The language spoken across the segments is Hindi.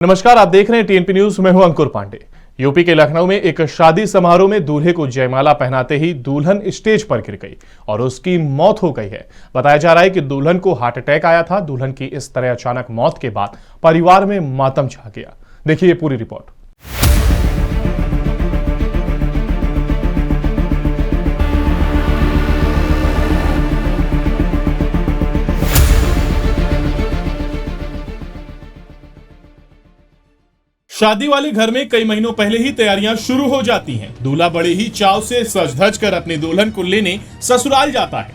नमस्कार, आप देख रहे हैं टीएनपी न्यूज। मैं हूं अंकुर पांडे। यूपी के लखनऊ में एक शादी समारोह में दूल्हे को जयमाला पहनाते ही दुल्हन स्टेज पर गिर गई और उसकी मौत हो गई है। बताया जा रहा है कि दुल्हन को हार्ट अटैक आया था। दुल्हन की इस तरह अचानक मौत के बाद परिवार में मातम छा गया। देखिए ये पूरी रिपोर्ट। शादी वाले घर में कई महीनों पहले ही तैयारियां शुरू हो जाती हैं। दूल्हा बड़े ही चाव से सज धज कर अपनी दुल्हन को लेने ससुराल जाता है।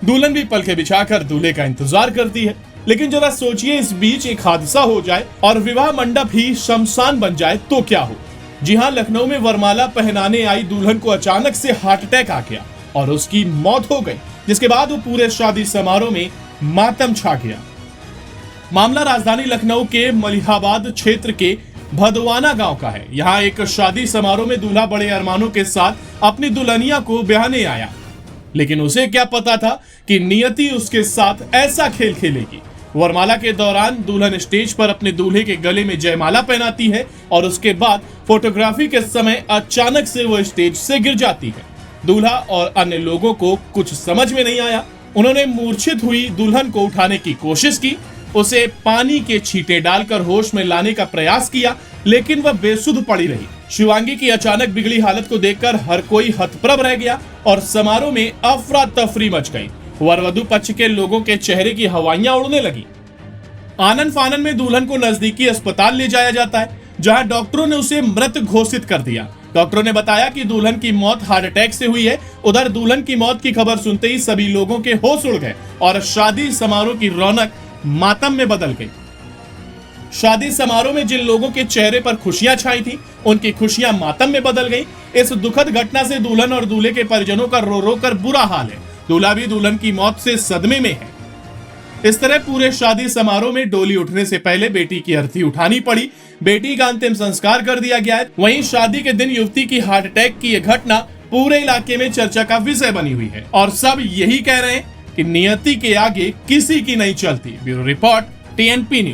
दुल्हन भी पलके बिछाकर दूल्हे का इंतजार करती है। लेकिन जरा सोचिए, इस बीच एक हादसा हो जाए और विवाह मंडप ही शमशान बन जाए तो क्या हो। जी हाँ, लखनऊ में वरमाला पहनाने आई दुल्हन को अचानक से हार्ट अटैक आ गया और उसकी मौत हो गई, जिसके बाद वो पूरे शादी समारोह में मातम छा गया। मामला राजधानी लखनऊ के मलिहाबाद क्षेत्र के भदवाना गांव का है। यहाँ एक शादी समारोह में दूल्हा बड़े अरमानों के साथ अपनी दुल्हनिया को ब्याहने आया, लेकिन उसे क्या पता था कि नियति उसके साथ ऐसा खेल खेलेगी। वरमाला के दौरान दुल्हन स्टेज पर अपने दूल्हे के गले में जयमाला पहनाती है और उसके बाद फोटोग्राफी के समय अचानक से वो स्टेज से गिर जाती है। दूल्हा और अन्य लोगों को कुछ समझ में नहीं आया। उन्होंने मूर्छित हुई दुल्हन को उठाने की कोशिश की, उसे पानी के छींटे डालकर होश में लाने का प्रयास किया, लेकिन वह बेसुध पड़ी रही। शिवांगी की अचानक बिगड़ी हालत को देखकर हर कोई हतप्रभ रह गया और समारोह में अफरा तफरी मच गई। वर-वधू पक्ष के लोगों के चेहरे की हवाइयां उड़ने लगी। आनन फानन में दुल्हन को नजदीकी अस्पताल ले जाया जाता है, जहां डॉक्टरों ने उसे मृत घोषित कर दिया। डॉक्टरों ने बताया कि दुल्हन की मौत हार्ट अटैक से हुई है। उधर दुल्हन की मौत की खबर सुनते ही सभी लोगों के होश उड़ गए और शादी समारोह की रौनक मातम में बदल गई। शादी समारोह में जिन लोगों के चेहरे पर खुशियां छाई थी, उनकी खुशियां मातम में बदल गई। इस दुखद घटना से दुल्हन और दूल्हे के परिजनों का रो रो कर बुरा हाल है। दूल्हा भी दुल्हन की मौत से सदमे में है। इस तरह पूरे शादी समारोह में डोली उठने से पहले बेटी की अर्थी उठानी पड़ी। बेटी का अंतिम संस्कार कर दिया गया है। वहीं शादी के दिन युवती की हार्ट अटैक की यह घटना पूरे इलाके में चर्चा का विषय बनी हुई है और सब यही कह रहे हैं कि नियति के आगे किसी की नहीं चलती। Bureau report, TNP news.